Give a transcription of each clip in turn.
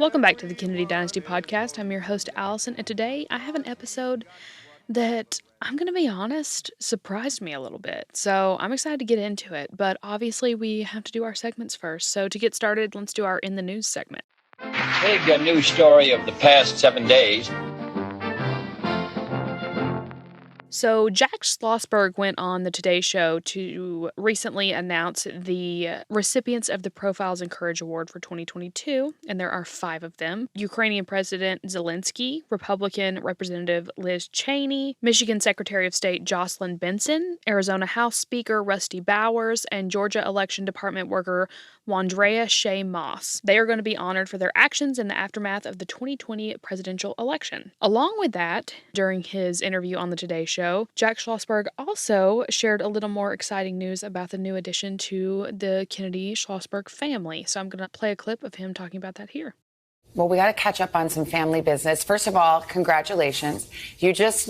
Welcome back to the Kennedy Dynasty podcast. I'm your host, Alyson, and today I have an episode that, I'm going to be honest, surprised me a little bit. So I'm excited to get into it, but obviously we have to do our segments first. So to get started, let's do our In the News segment. Big news story of the past 7 days. So Jack Schlossberg went on the Today Show to recently announce the recipients of the Profiles in Courage Award for 2022, and there are 5 of them. Ukrainian President Zelensky, Republican Representative Liz Cheney, Michigan Secretary of State Jocelyn Benson, Arizona House Speaker Rusty Bowers, and Georgia Election Department worker Wandrea Shea Moss. They are going to be honored for their actions in the aftermath of the 2020 presidential election. Along with that, during his interview on the Today Show, Jack Schlossberg also shared a little more exciting news about the new addition to the Kennedy Schlossberg family. So I'm going to play a clip of him talking about that here. Well, we got to catch up on some family business. First of all, congratulations. You just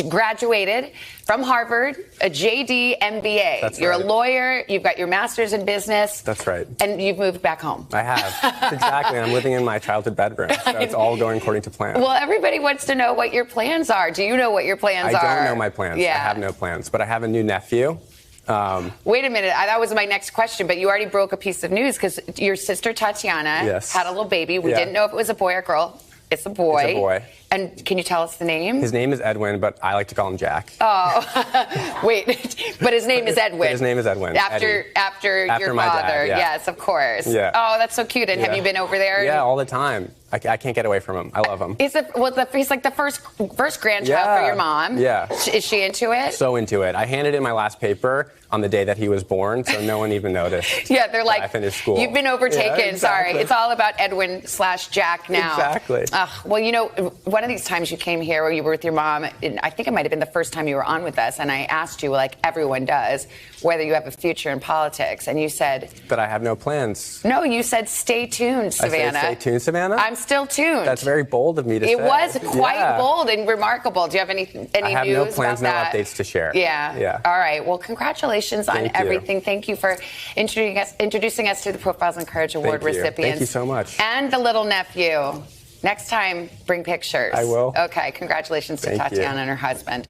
graduated from Harvard, a JD MBA. That's You're right. a lawyer. You've got your master's in business. That's right. And you've moved back home. I have. Exactly. I'm living in my childhood bedroom. So it's all going according to plan. Well, everybody wants to know what your plans are. Do you know what your plans are? I don't know my plans. Yeah. I have no plans. But I have a new nephew. Wait a minute. That was my next question, but you already broke a piece of news because your sister Tatiana had a little baby. We didn't know if it was a boy or girl. It's a boy. It's a boy. And can you tell us the name? His name is Edwin, but I like to call him Jack. Oh, wait. But his name is Edwin. His name is Edwin. After your my father. dad, yeah. Yes, of course. Yeah. Oh, that's so cute. And have you been over there? Yeah, all the time. I can't get away from him. I love him. He's like the first grandchild for your mom. Yeah. Is she into it? So into it. I handed in my last paper on the day that he was born, so no one even noticed. Yeah, they're like, I finished school. You've been overtaken. Yeah, exactly. Sorry. It's all about Edwin/Jack now. Exactly. Well, you know, one of these times you came here where you were with your mom, and I think it might have been the first time you were on with us, and I asked you, like everyone does, whether you have a future in politics, and you said... But I have no plans. No, you said stay tuned, Savannah. I said stay tuned, Savannah? I'm still tuned. That's very bold of me to say. It was quite bold and remarkable. Do you have any I have news no plans, no about that? updates to share. Yeah. All right. Well, congratulations on everything. Thank you for introducing us to the Profiles in Courage Award recipients. Thank you so much. And the little nephew. Next time, bring pictures. I will. Okay. Congratulations to Tatiana and her husband.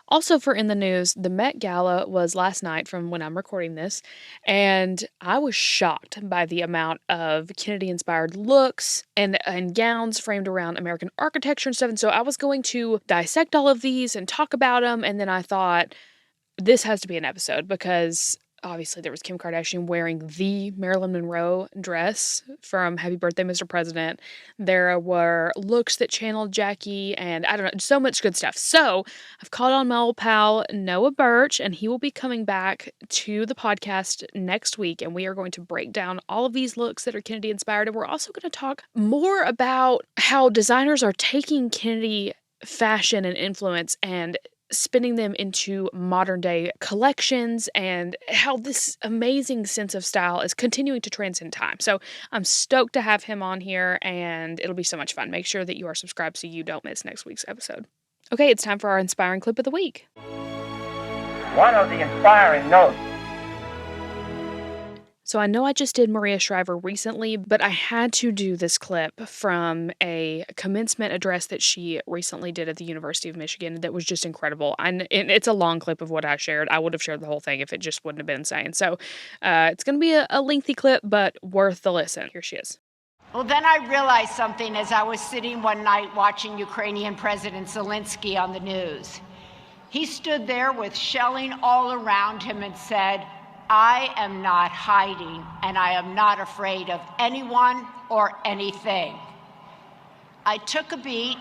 Also for In the News, the Met Gala was last night from when I'm recording this, and I was shocked by the amount of Kennedy-inspired looks and gowns framed around American architecture and stuff. And so I was going to dissect all of these and talk about them, and then I thought, this has to be an episode because... obviously, there was Kim Kardashian wearing the Marilyn Monroe dress from Happy Birthday, Mr. President. There were looks that channeled Jackie, and I don't know, so much good stuff. So I've called on my old pal, Noah Birch, and he will be coming back to the podcast next week, and we are going to break down all of these looks that are Kennedy-inspired, and we're also going to talk more about how designers are taking Kennedy fashion and influence and spinning them into modern day collections and how this amazing sense of style is continuing to transcend time. So I'm stoked to have him on here and it'll be so much fun. Make sure that you are subscribed so you don't miss next week's episode. Okay, it's time for our inspiring clip of the week. One of the inspiring notes. So I know I just did Maria Shriver recently, but I had to do this clip from a commencement address that she recently did at the University of Michigan that was just incredible. And it's a long clip of what I shared. I would have shared the whole thing if it just wouldn't have been insane. So it's going to be a lengthy clip, but worth the listen. Here she is. Well, then I realized something as I was sitting one night watching Ukrainian President Zelensky on the news. He stood there with shelling all around him and said, I am not hiding, and I am not afraid of anyone or anything. I took a beat.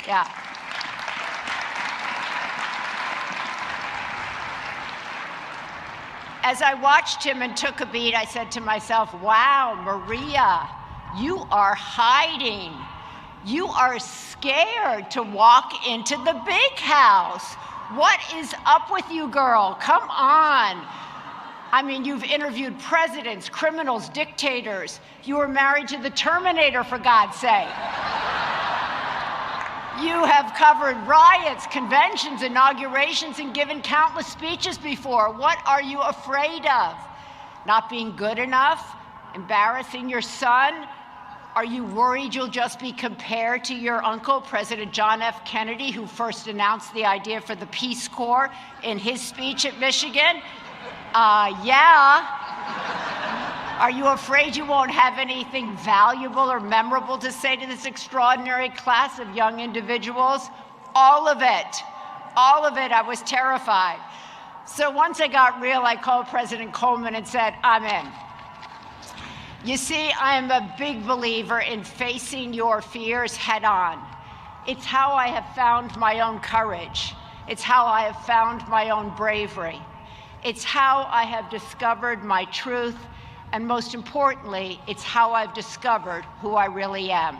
Yeah. As I watched him and took a beat, I said to myself, wow, Maria, you are hiding. You are scared to walk into the big house. What is up with you, girl? Come on. I mean, you've interviewed presidents, criminals, dictators. You were married to the Terminator, for God's sake. You have covered riots, conventions, inaugurations, and given countless speeches before. What are you afraid of? Not being good enough? Embarrassing your son? Are you worried you'll just be compared to your uncle, President John F. Kennedy, who first announced the idea for the Peace Corps in his speech at Michigan? Yeah. Are you afraid you won't have anything valuable or memorable to say to this extraordinary class of young individuals? All of it. All of it. I was terrified. So once I got real, I called President Coleman and said, I'm in. You see, I am a big believer in facing your fears head on. It's how I have found my own courage. It's how I have found my own bravery. It's how I have discovered my truth. And most importantly, it's how I've discovered who I really am.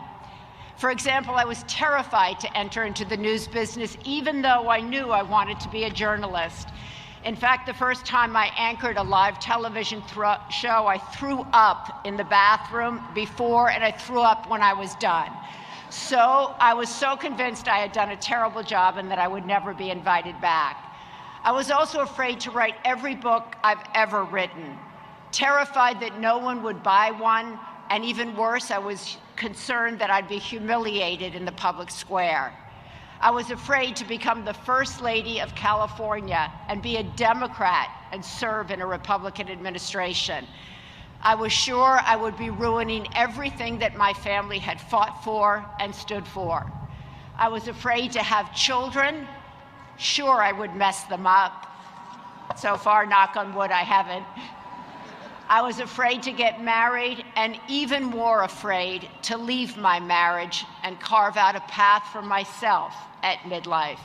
For example, I was terrified to enter into the news business, even though I knew I wanted to be a journalist. In fact, the first time I anchored a live television show, I threw up in the bathroom before, and I threw up when I was done. So I was so convinced I had done a terrible job and that I would never be invited back. I was also afraid to write every book I've ever written, terrified that no one would buy one, and even worse, I was concerned that I'd be humiliated in the public square. I was afraid to become the First Lady of California and be a Democrat and serve in a Republican administration. I was sure I would be ruining everything that my family had fought for and stood for. I was afraid to have children. Sure, I would mess them up. So far, knock on wood, I haven't. I was afraid to get married, and even more afraid to leave my marriage and carve out a path for myself at midlife.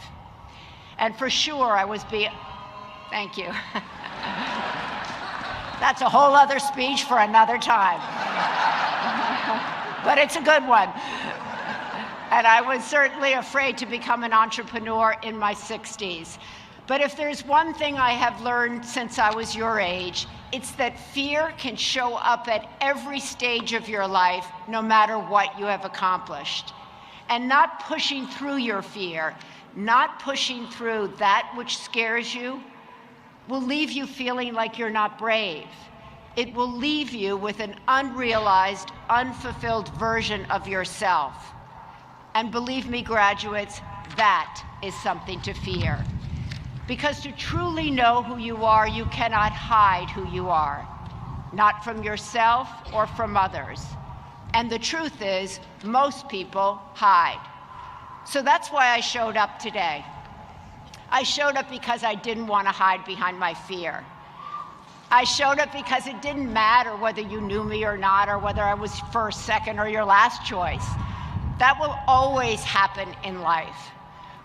And for sure, I was thank you. That's a whole other speech for another time. But it's a good one. And I was certainly afraid to become an entrepreneur in my 60s. But if there's one thing I have learned since I was your age, it's that fear can show up at every stage of your life, no matter what you have accomplished. And not pushing through your fear, not pushing through that which scares you, will leave you feeling like you're not brave. It will leave you with an unrealized, unfulfilled version of yourself. And believe me, graduates, that is something to fear. Because to truly know who you are, you cannot hide who you are, not from yourself or from others. And the truth is, most people hide. So that's why I showed up today. I showed up because I didn't want to hide behind my fear. I showed up because it didn't matter whether you knew me or not, or whether I was first, second, or your last choice. That will always happen in life.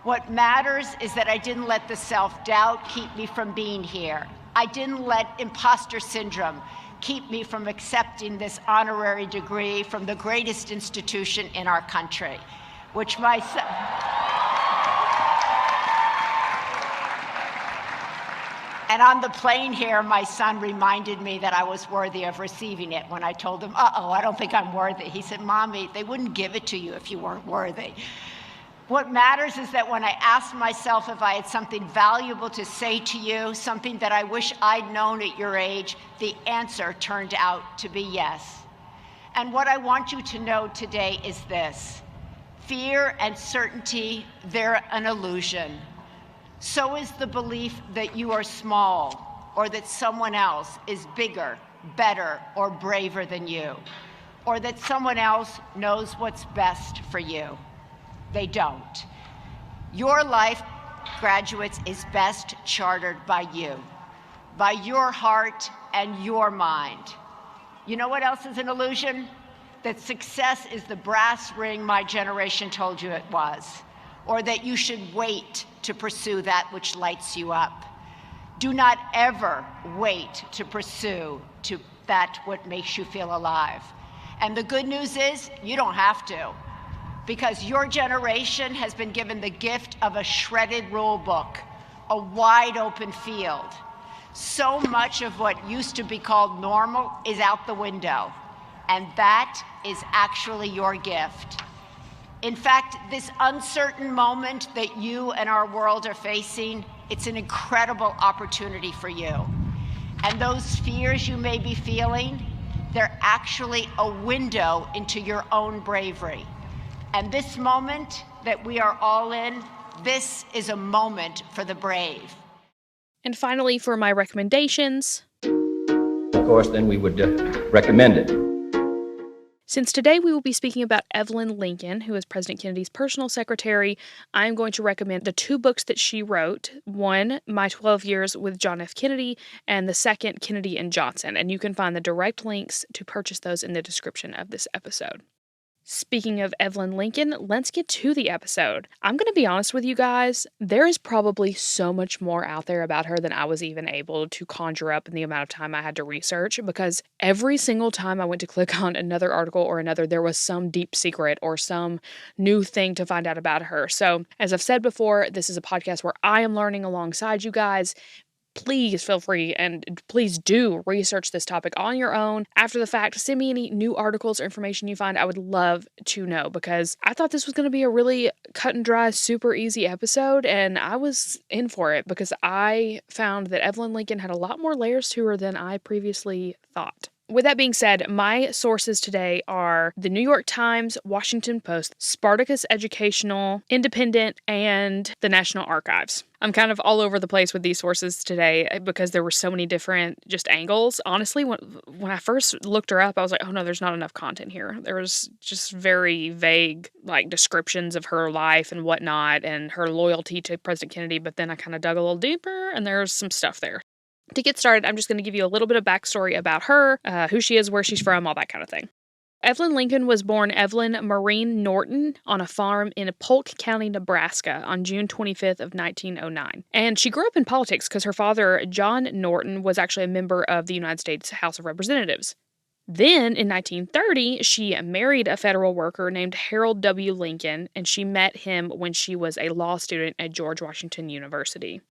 What matters is that I didn't let the self-doubt keep me from being here. I didn't let imposter syndrome keep me from accepting this honorary degree from the greatest institution in our country, which my son... And on the plane here, my son reminded me that I was worthy of receiving it when I told him, I don't think I'm worthy. He said, Mommy, they wouldn't give it to you if you weren't worthy. What matters is that when I asked myself if I had something valuable to say to you, something that I wish I'd known at your age, the answer turned out to be yes. And what I want you to know today is this: fear and certainty, they're an illusion. So is the belief that you are small, or that someone else is bigger, better, or braver than you, or that someone else knows what's best for you. They don't. Your life, graduates, is best chartered by you, by your heart and your mind. You know what else is an illusion? That success is the brass ring my generation told you it was, or that you should wait to pursue that which lights you up. Do not ever wait to pursue that what makes you feel alive. And the good news is, you don't have to, because your generation has been given the gift of a shredded rule book, a wide open field. So much of what used to be called normal is out the window, and that is actually your gift. In fact, this uncertain moment that you and our world are facing, it's an incredible opportunity for you. And those fears you may be feeling, they're actually a window into your own bravery. And this moment that we are all in, this is a moment for the brave. And finally, for my recommendations, Of course, then we would recommend it. since today we will be speaking about Evelyn Lincoln, who is President Kennedy's personal secretary, I'm going to recommend the 2 books that she wrote. One, My 12 Years with John F. Kennedy, and the second, Kennedy and Johnson. And you can find the direct links to purchase those in the description of this episode. Speaking of Evelyn Lincoln, let's get to the episode. I'm going to be honest with you guys, there is probably so much more out there about her than I was even able to conjure up in the amount of time I had to research, because every single time I went to click on another article or another, there was some deep secret or some new thing to find out about her. So, as I've said before, this is a podcast where I am learning alongside you guys. Please feel free and please do research this topic on your own. After the fact, send me any new articles or information you find. I would love to know, because I thought this was going to be a really cut and dry, super easy episode, and I was in for it because I found that Evelyn Lincoln had a lot more layers to her than I previously thought. With that being said, my sources today are the New York Times, Washington Post, Spartacus Educational, Independent, and the National Archives. I'm kind of all over the place with these sources today because there were so many different just angles. Honestly, when I first looked her up, I was like, oh no, there's not enough content here. There was just very vague descriptions of her life and whatnot and her loyalty to President Kennedy, but then I kind of dug a little deeper and there's some stuff there. To get started, I'm just going to give you a little bit of backstory about her, who she is, where she's from, all that kind of thing. Evelyn Lincoln was born Evelyn Marine Norton on a farm in Polk County, Nebraska on June 25th of 1909. And she grew up in politics because her father, John Norton, was actually a member of the United States House of Representatives. Then, in 1930, she married a federal worker named Harold W. Lincoln, and she met him when she was a law student at George Washington University.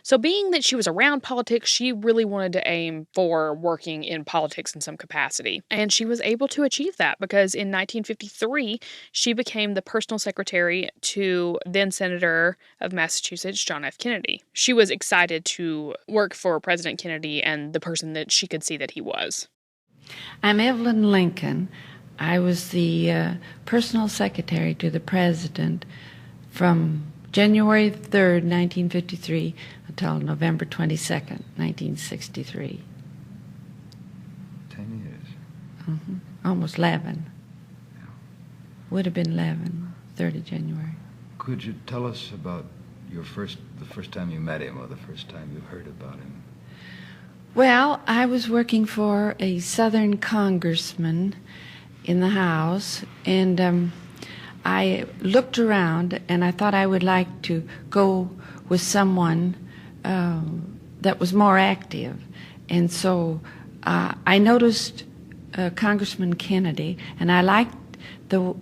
So being that she was around politics, she really wanted to aim for working in politics in some capacity. And she was able to achieve that because in 1953, she became the personal secretary to then Senator of Massachusetts, John F. Kennedy. She was excited to work for President Kennedy and the person that she could see that he was. I'm Evelyn Lincoln. I was the personal secretary to the president from January 3rd, 1953, until November 22nd, 1963. 10 years. Almost 11. Yeah. Would have been 11, 3rd of January. Could you tell us about the first time you met him or the first time you heard about him? Well, I was working for a Southern congressman in the House, and I looked around and I thought I would like to go with someone that was more active. And so I noticed Congressman Kennedy, and I liked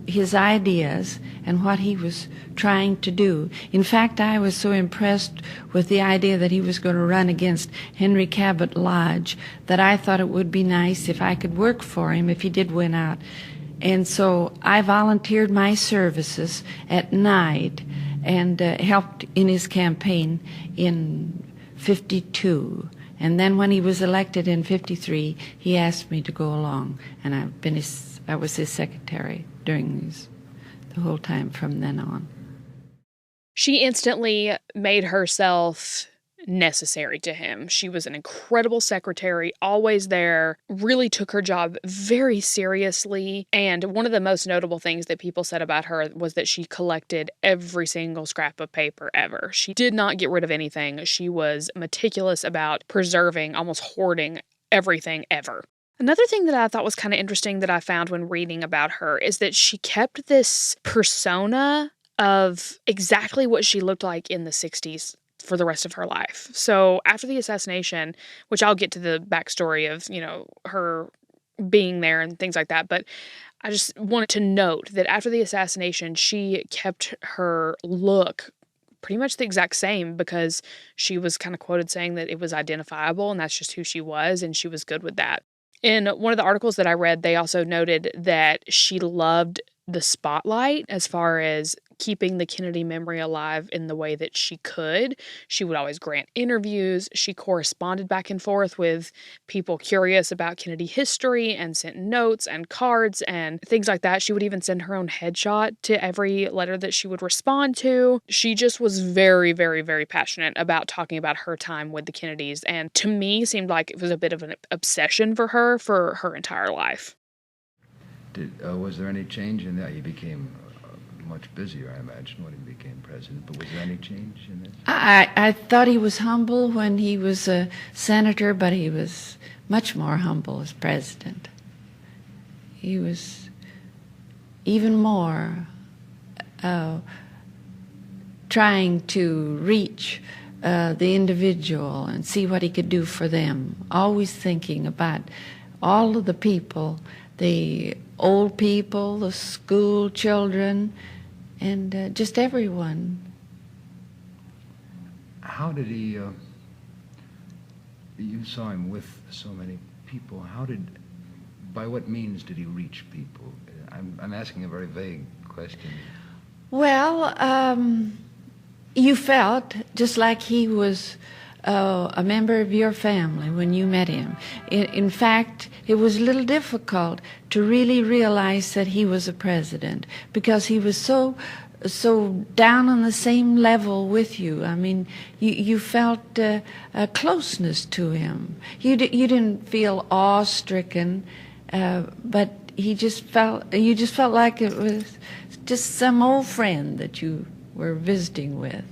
his ideas and what he was trying to do. In fact, I was so impressed with the idea that he was going to run against Henry Cabot Lodge that I thought it would be nice if I could work for him if he did win out. And so I volunteered my services at night and helped in his campaign in 52. And then when he was elected in 53, he asked me to go along. And I was his secretary during the whole time from then on. She instantly made herself necessary to him. She was an incredible secretary, always there, really took her job very seriously. And one of the most notable things that people said about her was that she collected every single scrap of paper ever. She did not get rid of anything. She was meticulous about preserving, almost hoarding everything ever. Another thing that I thought was kind of interesting that I found when reading about her is that she kept this persona of exactly what she looked like in the 60s for the rest of her life. So after the assassination, which I'll get to the backstory of, her being there and things like that, but I just wanted to note that after the assassination, she kept her look pretty much the exact same because she was kind of quoted saying that it was identifiable and that's just who she was, and she was good with that. In one of the articles that I read, they also noted that she loved the spotlight as far as keeping the Kennedy memory alive in the way that she could. She would always grant interviews. She corresponded back and forth with people curious about Kennedy history and sent notes and cards and things like that. She would even send her own headshot to every letter that she would respond to. She just was very, very, very passionate about talking about her time with the Kennedys, and to me seemed like it was a bit of an obsession for her entire life. Was there any change in that? He became much busier, I imagine, when he became president. But was there any change in this? I thought he was humble when he was a senator, but he was much more humble as president. He was even more trying to reach the individual and see what he could do for them, always thinking about all of the people, the old people, the school children, and just everyone. How did he, you saw him with so many people, by what means did he reach people? I'm asking a very vague question. Well, you felt just like he was a member of your family when you met him. In fact, it was a little difficult to really realize that he was a president because he was so down on the same level with you. I mean, you felt a closeness to him. You didn't feel awe-stricken, but you just felt like it was just some old friend that you were visiting with.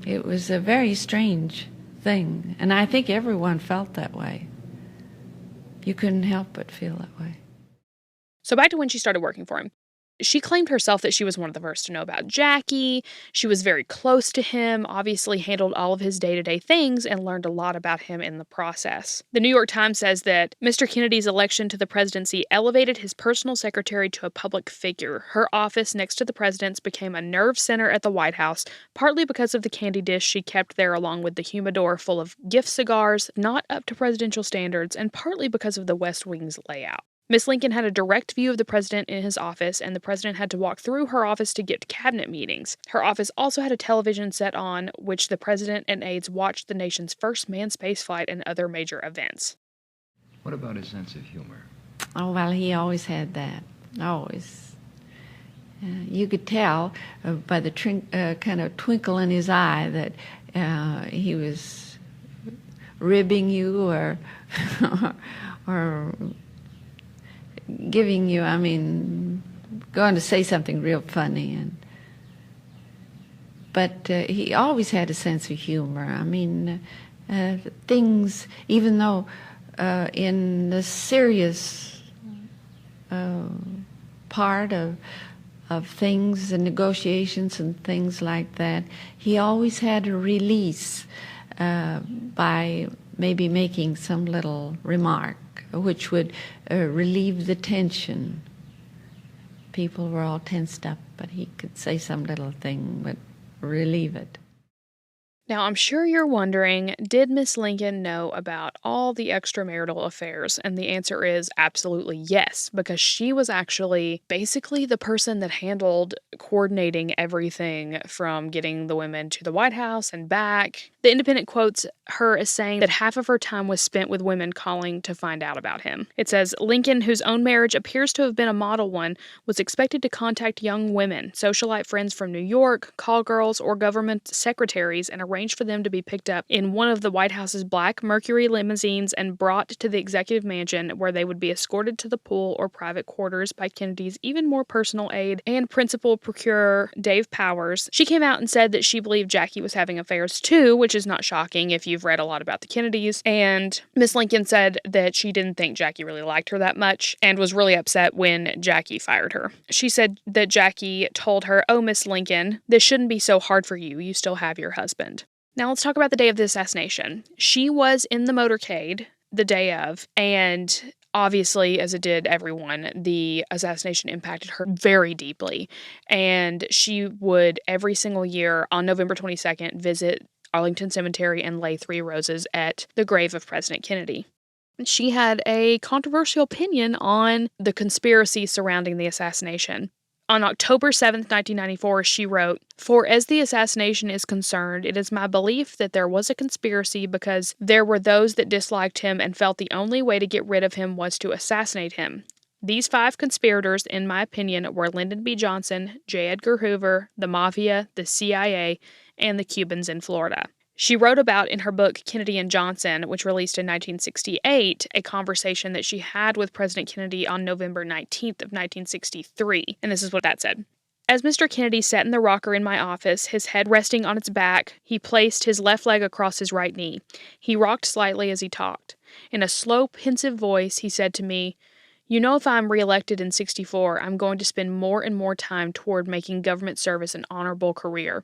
It was a very strange thing, and I think everyone felt that way. You couldn't help but feel that way. So back to when she started working for him. She claimed herself that she was one of the first to know about Jackie. She was very close to him, obviously handled all of his day-to-day things, and learned a lot about him in the process. The New York Times says that Mr. Kennedy's election to the presidency elevated his personal secretary to a public figure. Her office next to the president's became a nerve center at the White House, partly because of the candy dish she kept there along with the humidor full of gift cigars, not up to presidential standards, and partly because of the West Wing's layout. Miss Lincoln had a direct view of the president in his office, and the president had to walk through her office to get to cabinet meetings. Her office also had a television set on which the president and aides watched the nation's first manned spaceflight and other major events. What about his sense of humor? Oh, well, he always had that. Always. You could tell by the kind of twinkle in his eye that he was ribbing you or or giving you, going to say something real funny. But he always had a sense of humor. Things, even though in the serious part of things and negotiations and things like that, he always had a release by maybe making some little remark which would relieve the tension. People were all tensed up, but he could say some little thing that would relieve it. Now, I'm sure you're wondering, did Miss Lincoln know about all the extramarital affairs? And the answer is absolutely yes, because she was actually basically the person that handled coordinating everything from getting the women to the White House and back. The Independent quotes her as saying that half of her time was spent with women calling to find out about him. It says, Lincoln, whose own marriage appears to have been a model one, was expected to contact young women, socialite friends from New York, call girls, or government secretaries, and arrange for them to be picked up in one of the White House's black Mercury limousines and brought to the executive mansion, where they would be escorted to the pool or private quarters by Kennedy's even more personal aide and principal procurer Dave Powers. She came out and said that she believed Jackie was having affairs too, which is not shocking if you've read a lot about the Kennedys. And Miss Lincoln said that she didn't think Jackie really liked her that much and was really upset when Jackie fired her. She said that Jackie told her, "Oh, Miss Lincoln, this shouldn't be so hard for you. You still have your husband." Now let's talk about the day of the assassination. She was in the motorcade the day of, and obviously, as it did everyone, the assassination impacted her very deeply. And she would every single year on November 22nd visit Arlington Cemetery and lay 3 roses at the grave of President Kennedy. She had a controversial opinion on the conspiracy surrounding the assassination. On October 7th, 1994, she wrote, "For as the assassination is concerned, it is my belief that there was a conspiracy because there were those that disliked him and felt the only way to get rid of him was to assassinate him. These 5 conspirators, in my opinion, were Lyndon B. Johnson, J. Edgar Hoover, the Mafia, the CIA, and the Cubans in Florida." She wrote about in her book Kennedy and Johnson, which released in 1968, a conversation that she had with President Kennedy on November 19th of 1963, and this is what that said. "As Mr. Kennedy sat in the rocker in my office, his head resting on its back, he placed his left leg across his right knee. He rocked slightly as he talked. In a slow, pensive voice, he said to me, 'You know, if I'm reelected in 64, I'm going to spend more and more time toward making government service an honorable career.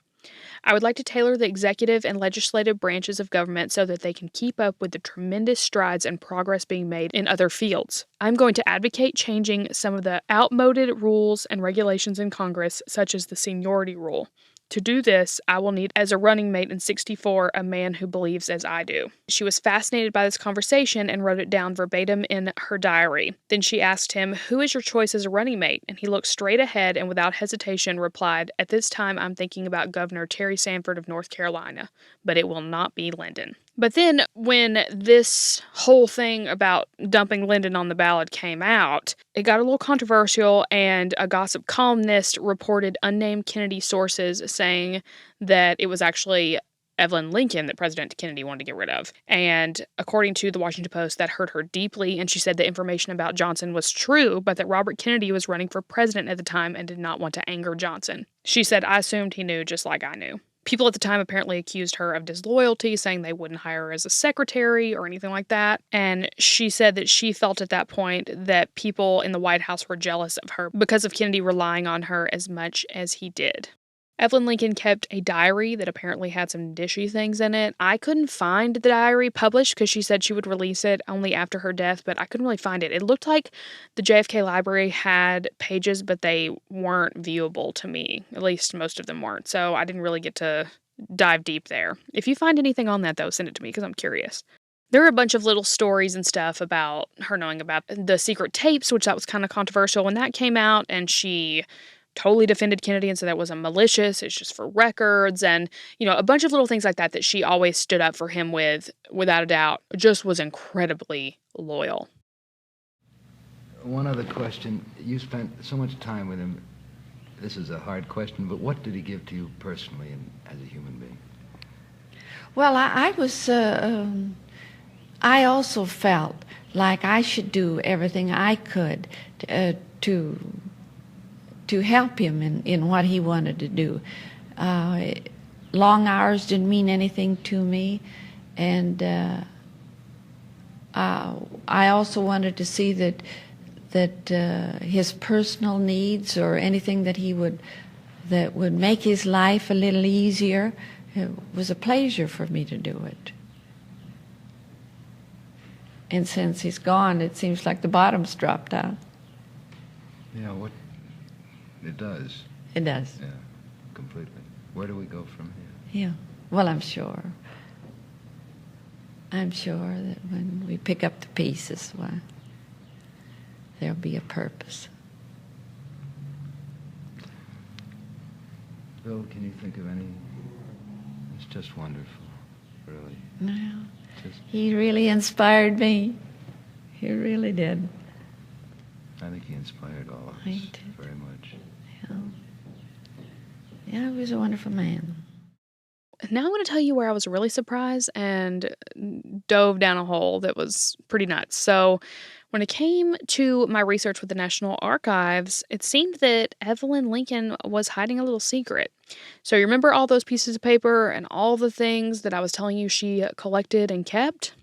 I would like to tailor the executive and legislative branches of government so that they can keep up with the tremendous strides and progress being made in other fields. I'm going to advocate changing some of the outmoded rules and regulations in Congress, such as the seniority rule. To do this, I will need as a running mate in 64 a man who believes as I do.'" She was fascinated by this conversation and wrote it down verbatim in her diary. Then she asked him, "Who is your choice as a running mate?" And he looked straight ahead and without hesitation replied, "At this time I'm thinking about Governor Terry Sanford of North Carolina, but it will not be Lyndon." But then, when this whole thing about dumping Lyndon on the ballot came out, it got a little controversial, and a gossip columnist reported unnamed Kennedy sources saying that it was actually Evelyn Lincoln that President Kennedy wanted to get rid of. And according to the Washington Post, that hurt her deeply, and she said the information about Johnson was true, but that Robert Kennedy was running for president at the time and did not want to anger Johnson. She said, "I assumed he knew just like I knew." People at the time apparently accused her of disloyalty, saying they wouldn't hire her as a secretary or anything like that. And she said that she felt at that point that people in the White House were jealous of her because of Kennedy relying on her as much as he did. Evelyn Lincoln kept a diary that apparently had some dishy things in it. I couldn't find the diary published because she said she would release it only after her death, but I couldn't really find it. It looked like the JFK library had pages, but they weren't viewable to me. At least most of them weren't, so I didn't really get to dive deep there. If you find anything on that, though, send it to me because I'm curious. There were a bunch of little stories and stuff about her knowing about the secret tapes, which that was kind of controversial when that came out, and she totally defended Kennedy and said that wasn't malicious, it's just for records, and, a bunch of little things like that she always stood up for him with, without a doubt, just was incredibly loyal. One other question. You spent so much time with him. This is a hard question, but what did he give to you personally and as a human being? Well, I also felt like I should do everything I could to help him in what he wanted to do. Long hours didn't mean anything to me, and I also wanted to see that his personal needs or anything that would make his life a little easier, it was a pleasure for me to do it. And since he's gone, it seems like the bottom's dropped out. Yeah, it does. It does. Yeah, completely. Where do we go from here? Yeah. Well, I'm sure that when we pick up the pieces, there'll be a purpose. Bill, can you think of any? It's just wonderful, really. No. He really inspired me. He really did. I think he inspired all of us very much. Yeah, he was a wonderful man. Now I'm going to tell you where I was really surprised and dove down a hole that was pretty nuts. So when it came to my research with the National Archives, it seemed that Evelyn Lincoln was hiding a little secret. So you remember all those pieces of paper and all the things that I was telling you she collected and kept?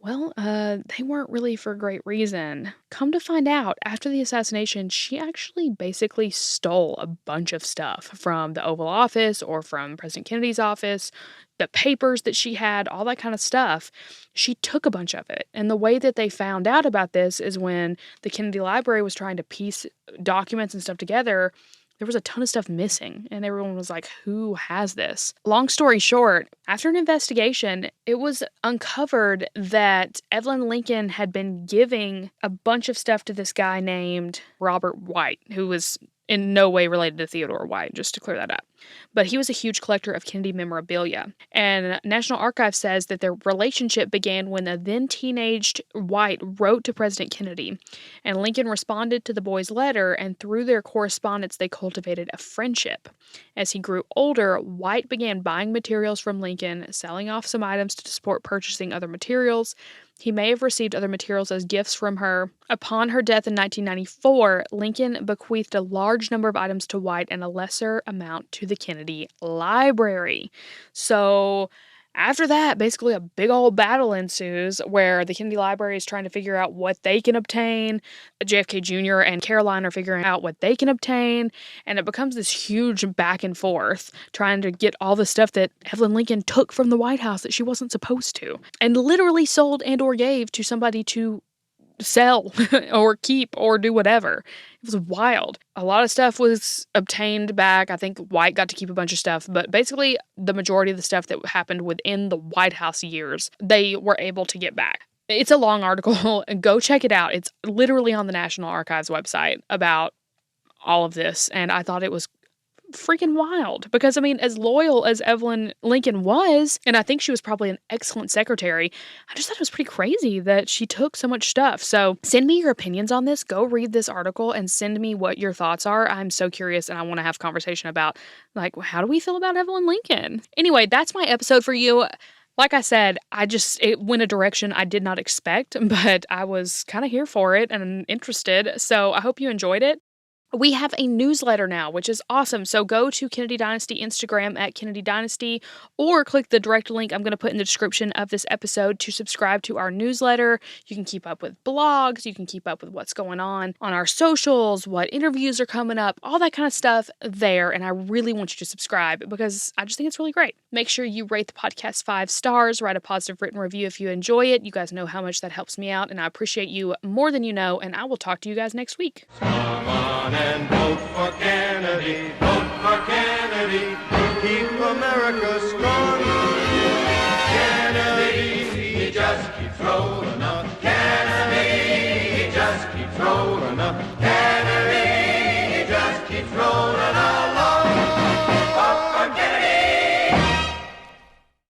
Well, they weren't really for a great reason. Come to find out, after the assassination, she actually basically stole a bunch of stuff from the Oval Office or from President Kennedy's office, the papers that she had, all that kind of stuff. She took a bunch of it. And the way that they found out about this is when the Kennedy Library was trying to piece documents and stuff together, there was a ton of stuff missing, and everyone was like, who has this? Long story short, after an investigation, it was uncovered that Evelyn Lincoln had been giving a bunch of stuff to this guy named Robert White, who was in no way related to Theodore White, just to clear that up. But he was a huge collector of Kennedy memorabilia. And National Archives says that their relationship began when a then teenaged White wrote to President Kennedy. And Lincoln responded to the boy's letter, and through their correspondence, they cultivated a friendship. As he grew older, White began buying materials from Lincoln, selling off some items to support purchasing other materials. He may have received other materials as gifts from her. Upon her death in 1994, Lincoln bequeathed a large number of items to White and a lesser amount to the Kennedy Library. So after that, basically a big old battle ensues where the Kennedy Library is trying to figure out what they can obtain. JFK Jr. and Caroline are figuring out what they can obtain. And it becomes this huge back and forth trying to get all the stuff that Evelyn Lincoln took from the White House that she wasn't supposed to. And literally sold and or gave to somebody to sell or keep or do whatever. It was wild. A lot of stuff was obtained back. I think White got to keep a bunch of stuff, but basically the majority of the stuff that happened within the White House years, they were able to get back. It's a long article. Go check it out. It's literally on the National Archives website about all of this, and I thought it was freaking wild because, I mean, as loyal as Evelyn Lincoln was, and I think she was probably an excellent secretary, I just thought it was pretty crazy that she took so much stuff. So send me your opinions on this. Go read this article and send me what your thoughts are. I'm so curious and I want to have conversation about, like, how do we feel about Evelyn Lincoln? Anyway, that's my episode for you. Like I said, it went a direction I did not expect, but I was kind of here for it and interested. So I hope you enjoyed it. We have a newsletter now, which is awesome. So go to Kennedy Dynasty Instagram at Kennedy Dynasty, or click the direct link I'm going to put in the description of this episode to subscribe to our newsletter. You can keep up with blogs. You can keep up with what's going on our socials, what interviews are coming up, all that kind of stuff there. And I really want you to subscribe because I just think it's really great. Make sure you rate the podcast 5 stars, write a positive written review if you enjoy it. You guys know how much that helps me out, and I appreciate you more than you know. And I will talk to you guys next week. And vote for Kennedy, vote for Kennedy, keep America strong. Kennedy, he just keeps rolling up. Kennedy, he just keeps rolling up. Kennedy, he just keeps rolling up.